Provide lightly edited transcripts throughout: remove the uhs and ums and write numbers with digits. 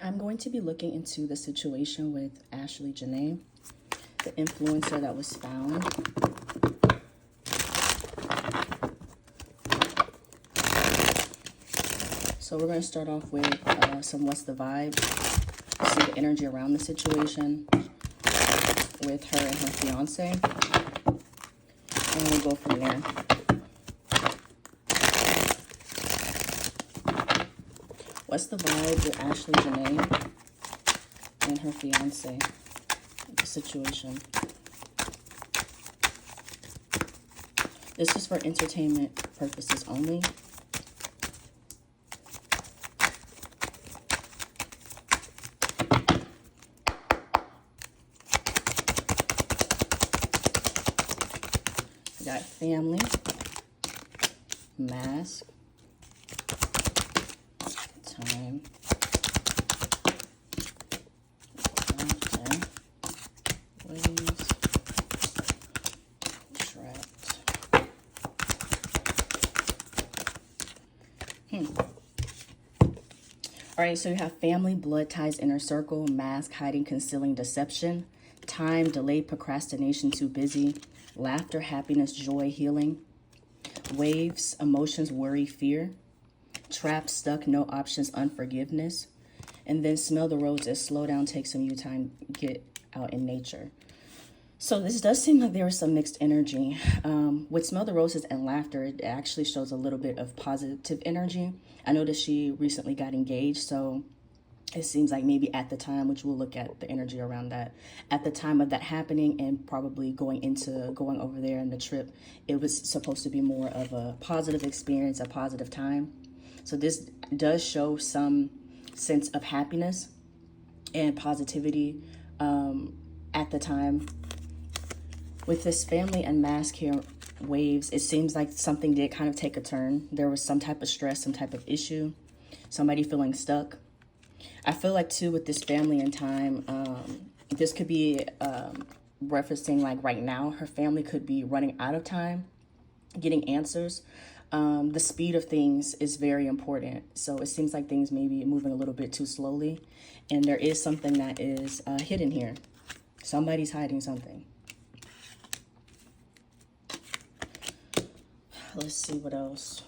I'm going to be looking into the situation with Ashlee Jenae, the influencer that was found. So we're going to start off with some what's the vibe, see the energy around the situation with her and her fiance, and we'll go from there. What's the vibe with Ashlee Jenae and her fiance, the situation? This is for entertainment purposes only. We got family, mask, time, okay, waves, trapped. All right, so you have family, blood ties, inner circle, mask, hiding, concealing, deception, time, delayed, procrastination, too busy, laughter, happiness, joy, healing, waves, emotions, worry, fear, trapped, stuck, no options, unforgiveness, and then smell the roses, slow down, take some you time, get out in nature. So this does seem like there is some mixed energy. With smell the roses and laughter, it actually shows a little bit of positive energy. I noticed she recently got engaged, so it seems like maybe at the time, which we'll look at the energy around that, at the time of that happening and probably going over there and the trip, it was supposed to be more of a positive experience, a positive time. So this does show some sense of happiness and positivity at the time. With this family and mask here, waves, it seems like something did kind of take a turn. There was some type of stress, some type of issue, somebody feeling stuck. I feel like too with this family and time, this could be referencing like right now, her family could be running out of time, getting answers. The speed of things is very important. So it seems like things may be moving a little bit too slowly. And there is something that is hidden here. Somebody's hiding something. Let's see what else.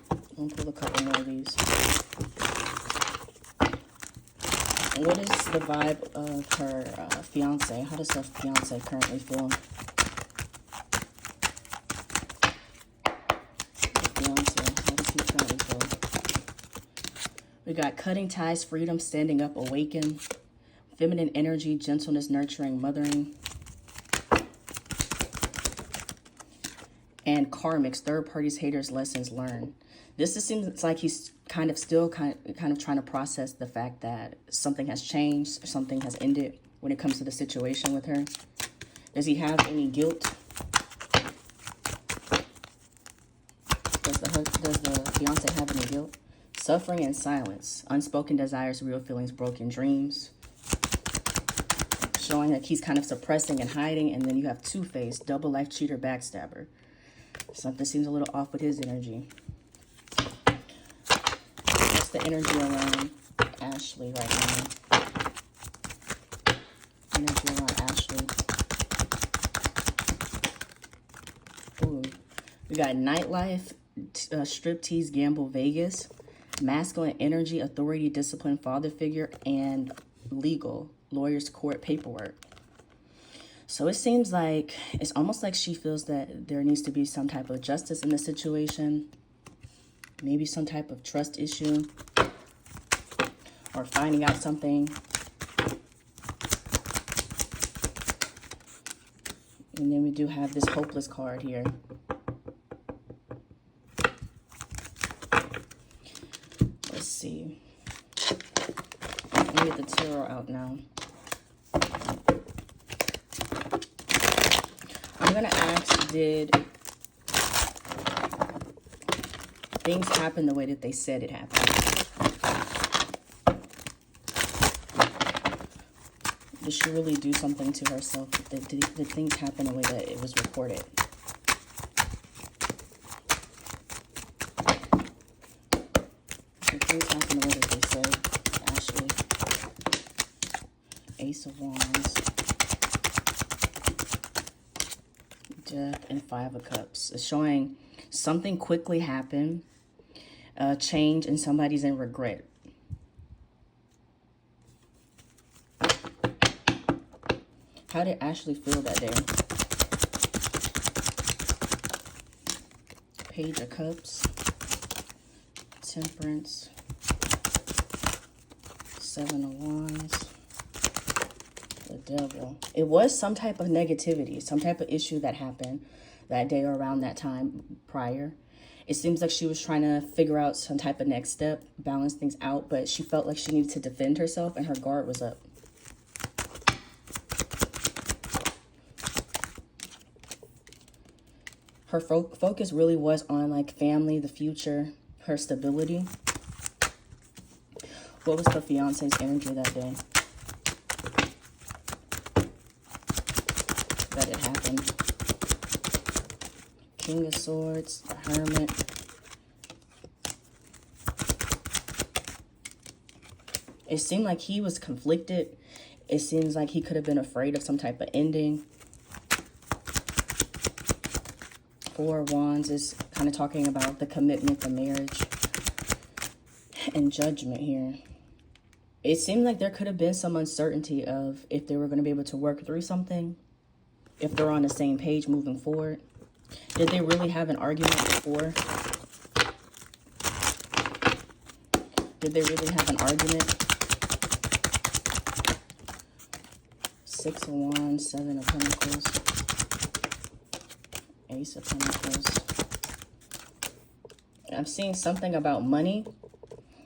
I'm gonna pull a couple more of these. What is the vibe of her fiance? How does her fiance currently feel? Fiance, how does he currently feel? We got cutting ties, freedom, standing up, awaken, feminine energy, gentleness, nurturing, mothering, and karmics, third parties, haters, lessons learned. This just seems like he's kind of still kind of trying to process the fact that something has changed, something has ended when it comes to the situation with her. Does he have any guilt? Does the fiance have any guilt? Suffering and silence, unspoken desires, real feelings, broken dreams. Showing that he's kind of suppressing and hiding, and then you have two-faced, double life cheater, backstabber. Something seems a little off with his energy. What's the energy around Ashlee right now? Energy around Ashlee. Ooh. We got nightlife, striptease, gamble, Vegas, masculine energy, authority, discipline, father figure, and legal, lawyers, court, paperwork. So it seems like it's almost like she feels that there needs to be some type of justice in the situation. Maybe some type of trust issue or finding out something. And then we do have this hopeless card here. Let's see. Let me get the tarot out now. I'm going to ask, did things happen the way that they said it happened? Did she really do something to herself? Did things happen the way that it was reported? Did things happen the way that they they say, Ashlee. Ace of Wands. Death and Five of Cups. It's showing something quickly happened. Change, and somebody's in regret. How did Ashlee feel that day? Page of Cups. Temperance. Seven of Wands. The Devil. It was some type of negativity, some type of issue that happened that day or around that time prior. It seems like she was trying to figure out some type of next step, balance things out, but she felt like she needed to defend herself and her guard was up. Her focus really was on like family, the future, her stability. What was the fiance's energy that day? That it happened. King of Swords, the Hermit. It seemed like he was conflicted. It seems like he could have been afraid of some type of ending. Four of Wands is kind of talking about the commitment, the marriage, and Judgment here. It seemed like there could have been some uncertainty of if they were going to be able to work through something, if they're on the same page moving forward. Did they really have an argument before? Did they really have an argument? Six of Wands, Seven of Pentacles, Ace of Pentacles. I'm seeing something about money,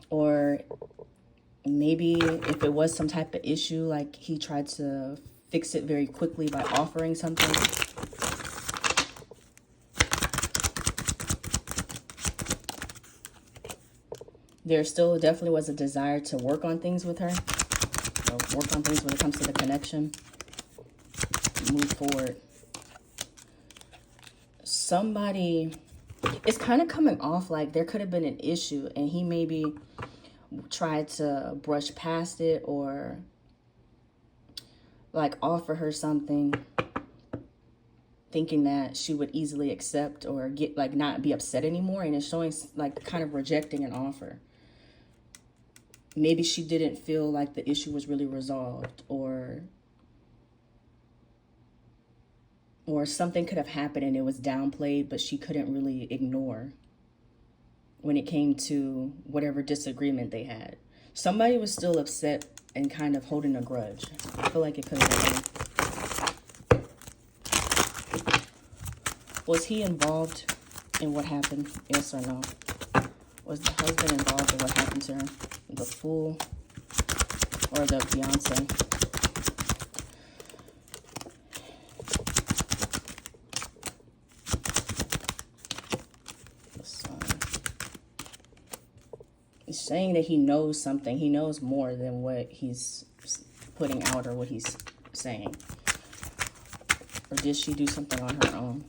or maybe if it was some type of issue, like he tried to fix it very quickly by offering something. There still definitely was a desire to work on things with her. So work on things when it comes to the connection. Move forward. Somebody, it's kind of coming off like there could have been an issue and he maybe tried to brush past it or like offer her something thinking that she would easily accept or get like not be upset anymore, and it's showing like kind of rejecting an offer. Maybe she didn't feel like the issue was really resolved, or something could have happened and it was downplayed, but she couldn't really ignore when it came to whatever disagreement they had. Somebody was still upset and kind of holding a grudge. I feel like it could have been. Was he involved in what happened? Yes or no? Was the husband involved in what happened to her? The Fool or the fiance? The Sun. He's saying that he knows something. He knows more than what he's putting out or what he's saying. Or did she do something on her own?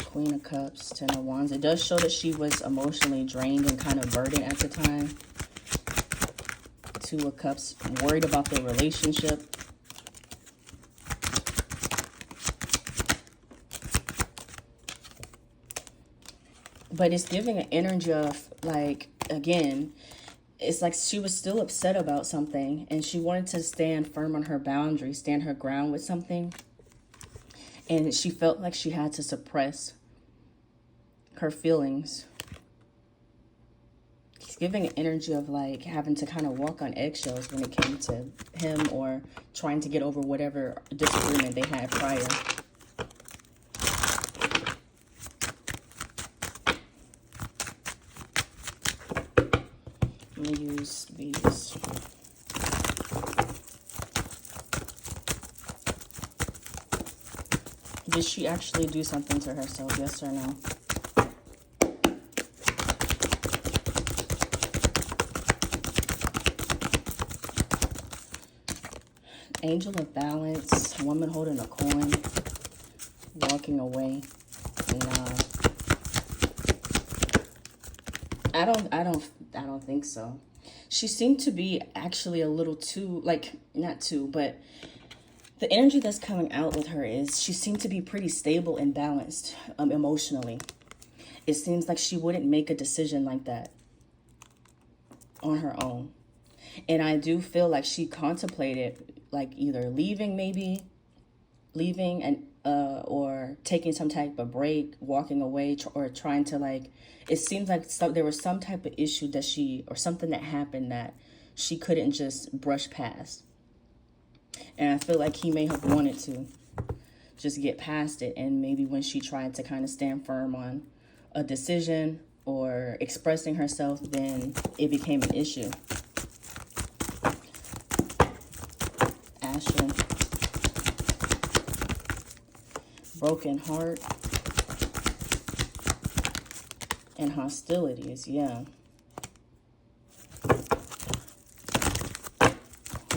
Queen of Cups, Ten of Wands. It does show that she was emotionally drained and kind of burdened at the time. Two of Cups, worried about their relationship. But it's giving an energy of, like, again, it's like she was still upset about something and she wanted to stand firm on her boundaries, stand her ground with something. And she felt like she had to suppress her feelings. It's giving an energy of like having to kind of walk on eggshells when it came to him, or trying to get over whatever disagreement they had prior. I'm going to use these. Did she actually do something to herself? Yes or no? Angel of Balance, woman holding a coin, walking away. And I don't think so. She seemed to be actually a little too, like, not too, but the energy that's coming out with her is she seemed to be pretty stable and balanced emotionally. It seems like she wouldn't make a decision like that on her own. And I do feel like she contemplated like either leaving, maybe leaving and or taking some type of break, walking away, or trying to like, it seems like there was some type of issue that or something that happened that she couldn't just brush past. And I feel like he may have wanted to just get past it. And maybe when she tried to kind of stand firm on a decision or expressing herself, then it became an issue. Ashlee. Broken heart. And hostilities, yeah.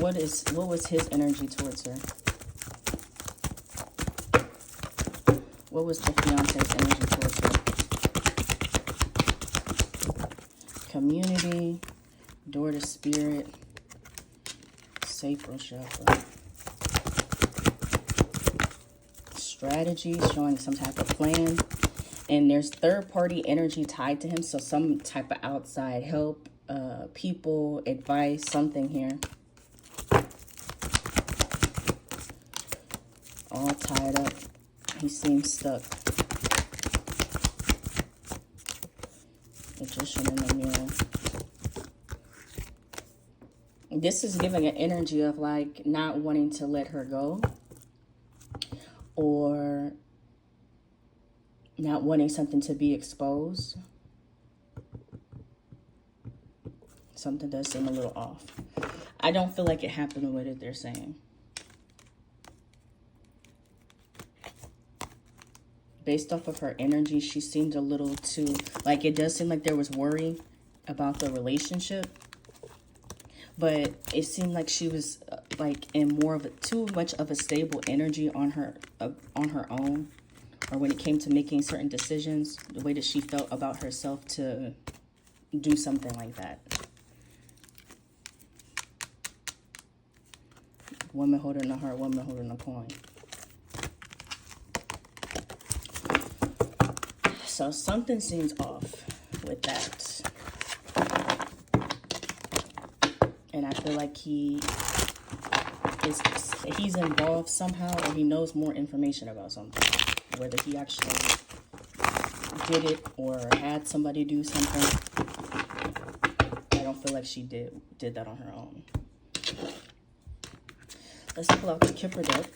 What was his energy towards her? What was the fiancé's energy towards her? Community, door to spirit, sacral chakra. Strategy, showing some type of plan. And there's third-party energy tied to him, so some type of outside help, people, advice, something here. All tied up. He seems stuck. Magician in the mirror. This is giving an energy of like not wanting to let her go, or not wanting something to be exposed. Something does seem a little off. I don't feel like it happened the way that they're saying. Based off of her energy, she seemed a little too, like, it does seem like there was worry about the relationship. But it seemed like she was like in more of too much of a stable energy on her own, or when it came to making certain decisions, the way that she felt about herself to do something like that. Woman holding a heart, woman holding a coin. So something seems off with that. And I feel like he's involved somehow, or he knows more information about something. Whether he actually did it or had somebody do something. I don't feel like she did that on her own. Let's pull out the Kipper deck.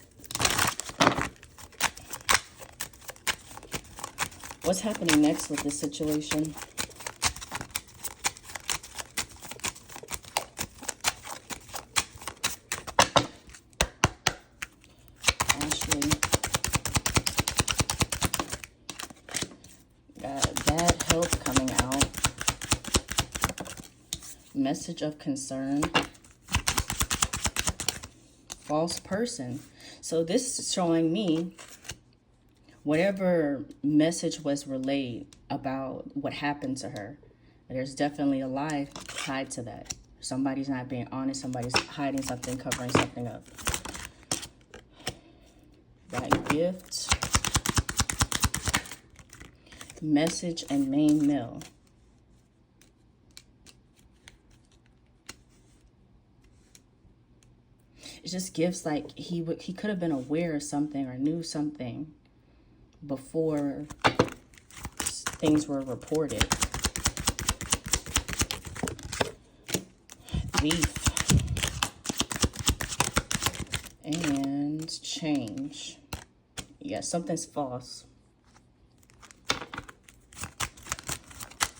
What's happening next with this situation? Ashlee. Got bad health coming out. Message of concern. False person. So this is showing me whatever message was relayed about what happened to her, there's definitely a lie tied to that. Somebody's not being honest. Somebody's hiding something, covering something up. That gift. Message and main mail. It just gives like he could have been aware of something or knew something before things were reported. Thief. And change. Yeah, something's false.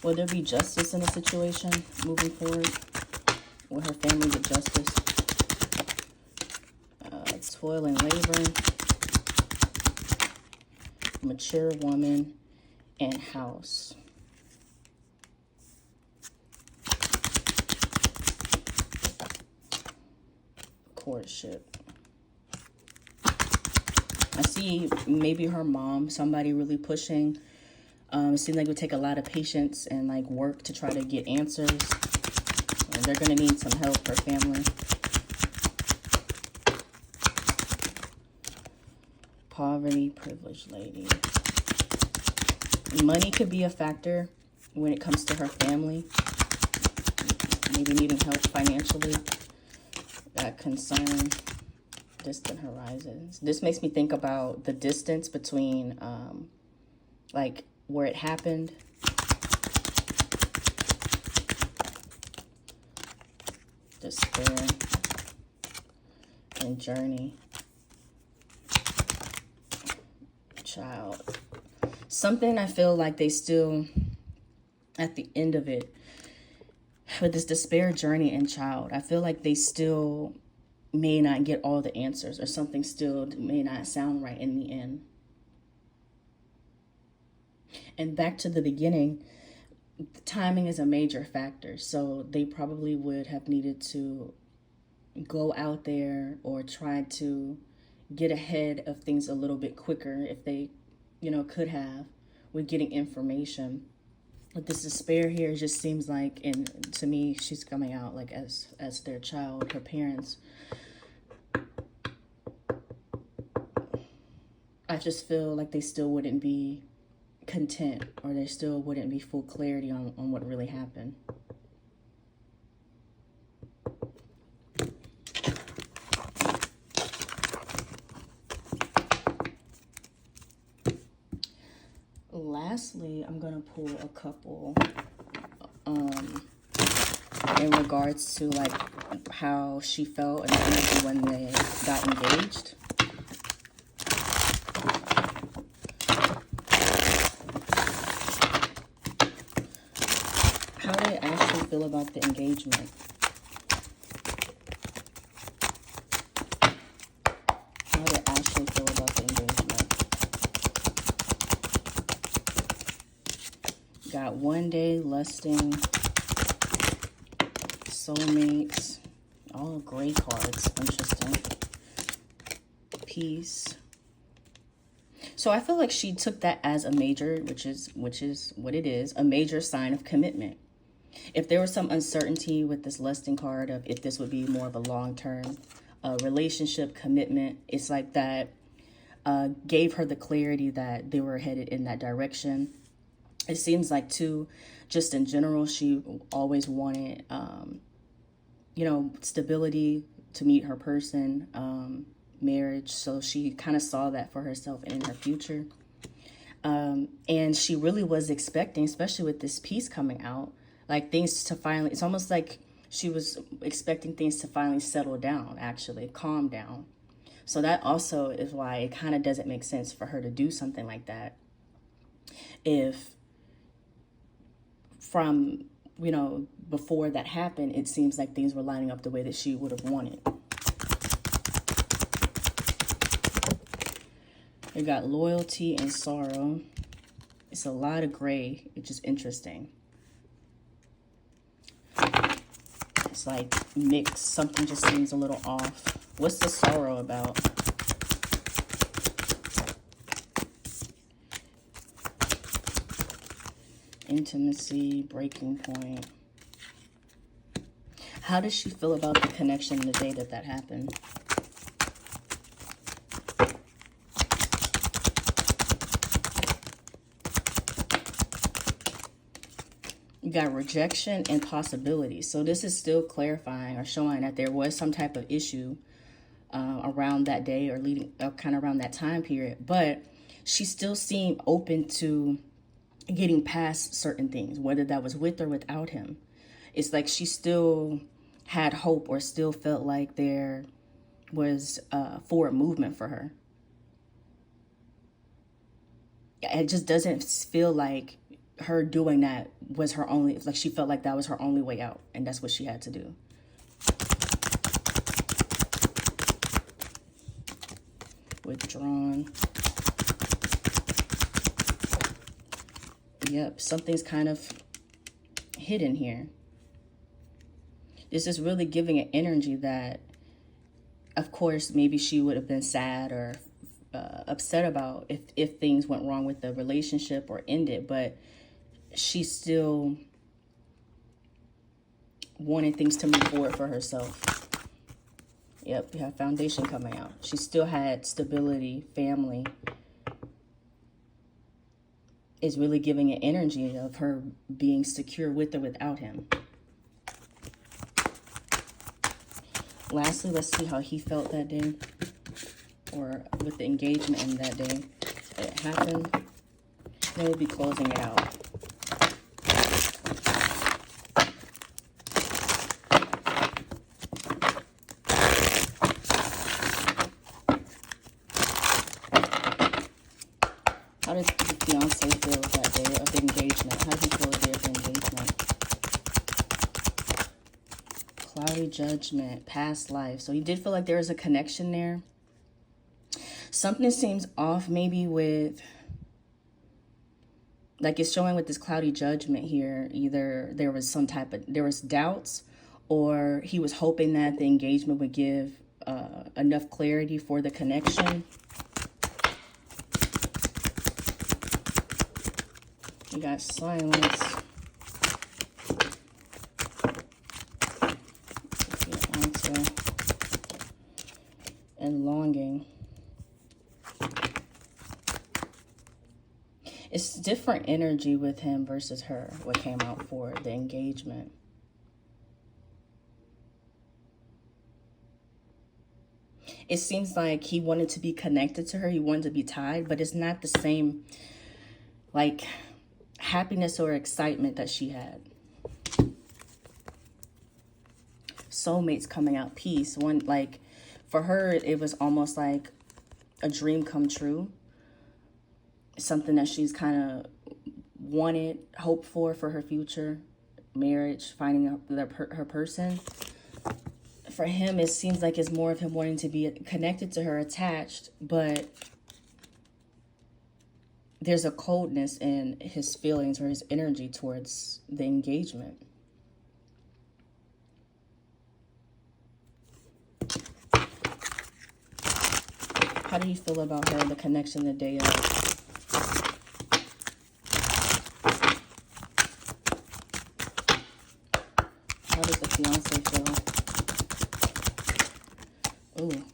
Will there be justice in the situation moving forward? Will her family get justice? Toil and labor. Mature woman and house. Courtship. I see maybe her mom, somebody really pushing It seems like it would take a lot of patience and like work to try to get answers. And they're going to need some help, her family. Poverty, privileged lady. Money could be a factor when it comes to her family. Maybe needing help financially. That concern. Distant horizons. This makes me think about the distance between like where it happened. Despair. And journey. Child. Something I feel like they still, at the end of it, with this despair, journey, and child, I feel like they still may not get all the answers, or something still may not sound right in the end. And back to the beginning, the timing is a major factor. So they probably would have needed to go out there or try to get ahead of things a little bit quicker if they, could have, with getting information. But this despair here just seems like, and to me, she's coming out like as their child, her parents. I just feel like they still wouldn't be content, or there still wouldn't be full clarity on what really happened. Lastly, I'm going to pull a couple in regards to like how she felt and the energy when they got engaged. How did Ashlee feel about the engagement? How did Ashlee feel about the engagement? Got one day, lusting, soulmates, all gray cards. Interesting. Peace. So I feel like she took that as a major, which is what it is, a major sign of commitment. If there was some uncertainty with this lusting card of if this would be more of a long-term relationship commitment, it's like that gave her the clarity that they were headed in that direction. It seems like, too, just in general, she always wanted, stability to meet her person, marriage. So she kind of saw that for herself and in her future. And she really was expecting, especially with this piece coming out, like things to finally, it's almost like she was expecting things to finally settle down, actually, calm down. So that also is why it kind of doesn't make sense for her to do something like that. If from, before that happened, it seems like things were lining up the way that she would have wanted. We got loyalty and sorrow. It's a lot of gray, which is interesting. It's like mixed. Something just seems a little off. What's the sorrow about? Intimacy, breaking point. How does she feel about the connection the day that happened? You got rejection and possibility. So this is still clarifying or showing that there was some type of issue around that day or leading up kind of around that time period. But she still seemed open to getting past certain things, whether that was with or without him. It's like she still had hope or still felt like there was forward movement for her. It just doesn't feel like her doing that was her only, like she felt like that was her only way out, and that's what she had to do. Withdrawn. Yep, something's kind of hidden here. This is really giving an energy that, of course, maybe she would have been sad or upset about if things went wrong with the relationship or ended, but she still wanted things to move forward for herself. Yep, we have foundation coming out. She still had stability, family. Is really giving an energy of her being secure with or without him. Lastly, let's see how he felt that day, or with the engagement in that day. It happened. Then we'll be closing it out. How did the fiance feel that day of the engagement? How did he feel the day of the engagement? Cloudy judgment, past life. So he did feel like there was a connection there. Something seems off maybe with, like it's showing with this cloudy judgment here. Either there was there was doubts, or he was hoping that the engagement would give enough clarity for the connection. We got silence. And longing. It's different energy with him versus her, what came out for the engagement. It seems like he wanted to be connected to her. He wanted to be tied, but it's not the same, like, happiness or excitement that she had. Soulmates coming out, peace. One, like, for her, it was almost like a dream come true. Something that she's kind of wanted, hoped for her future. Marriage, finding her person. For him, it seems like it's more of him wanting to be connected to her, attached, but there's a coldness in his feelings or his energy towards the engagement. How do you feel about her, the connection the day of? How does the fiance feel? Ooh.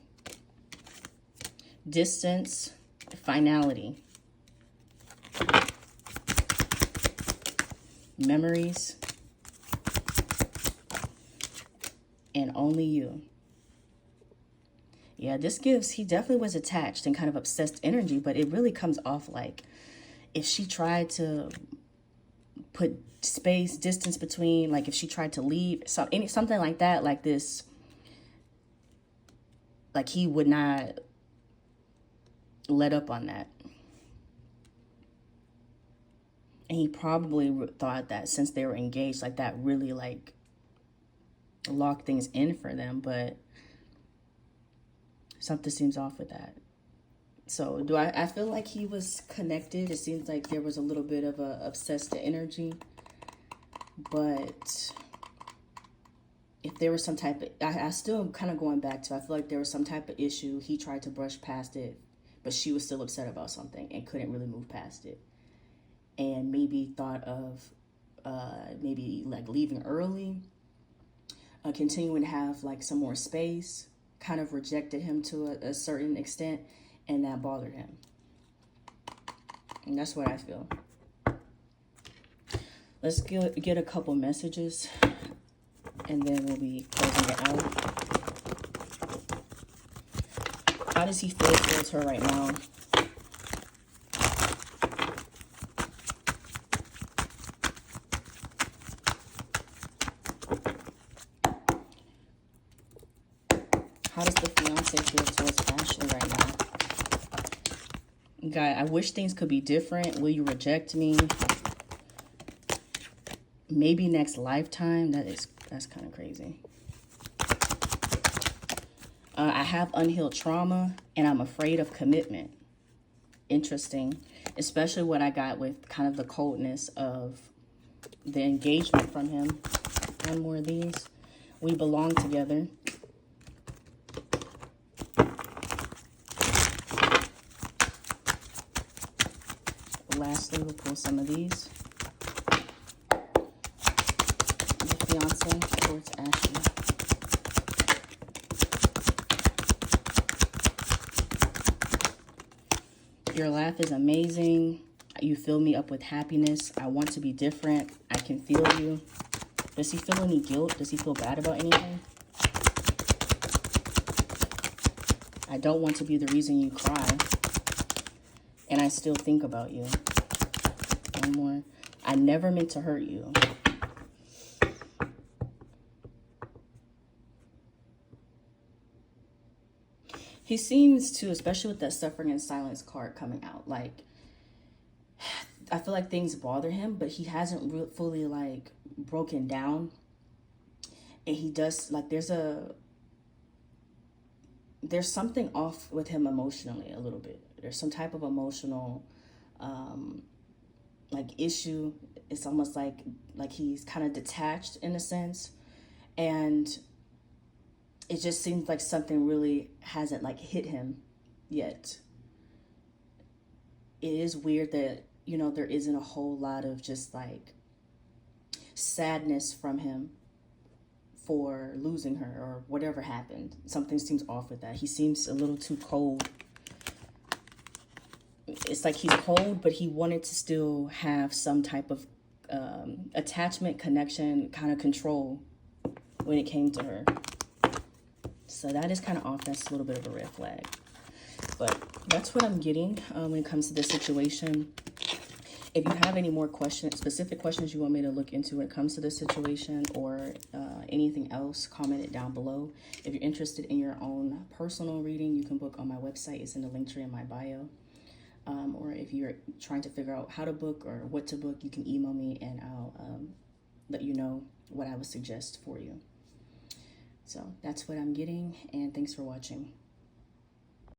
Distance, finality. Memories. And only you. Yeah, this gives, he definitely was attached and kind of obsessed energy, but it really comes off like if she tried to put space, distance between, like if she tried to leave, something like that, like this, like he would not let up on that. And he probably thought that since they were engaged, like that really like locked things in for them, but something seems off with that. So I feel like he was connected. It seems like there was a little bit of a obsessed energy. But if there was some type of, I still kind of going back to, I feel like there was some type of issue. He tried to brush past it, but she was still upset about something and couldn't really move past it. And maybe thought of maybe like leaving early, continuing to have like some more space. Kind of rejected him to a certain extent, and that bothered him. And that's what I feel. Let's get a couple messages, and then we'll be closing it out. How does he feel towards her right now? How does the fiance feel towards Ashlee right now? Guy, I wish things could be different. Will you reject me? Maybe next lifetime. That's kind of crazy. I have unhealed trauma, and I'm afraid of commitment. Interesting. Especially what I got with kind of the coldness of the engagement from him. One more of these. We belong together. lastly, we'll pull some of these. The fiance towards Ashlee. Your laugh is amazing. You fill me up with happiness. I want to be different. I can feel you. Does he feel any guilt? Does he feel bad about anything? I don't want to be the reason you cry. And I still think about you. One more. I never meant to hurt you. He seems to, especially with that suffering and silence card coming out, like, I feel like things bother him, but he hasn't fully, like, broken down. And he does, like, there's something off with him emotionally a little bit. There's some type of emotional, like, issue. It's almost like he's kind of detached in a sense. And it just seems like something really hasn't, like, hit him yet. It is weird that, you know, there isn't a whole lot of just, like, sadness from him for losing her or whatever happened. Something seems off with that. He seems a little too cold. It's like he's cold, but he wanted to still have some type of attachment, connection, kind of control when it came to her. So that is kind of off. That's a little bit of a red flag. But that's what I'm getting when it comes to this situation. If you have any more questions, specific questions you want me to look into when it comes to this situation or anything else, comment it down below. If you're interested in your own personal reading, you can book on my website. It's in the link tree in my bio. Or if you're trying to figure out how to book or what to book, you can email me and I'll let you know what I would suggest for you. So that's what I'm getting, and thanks for watching.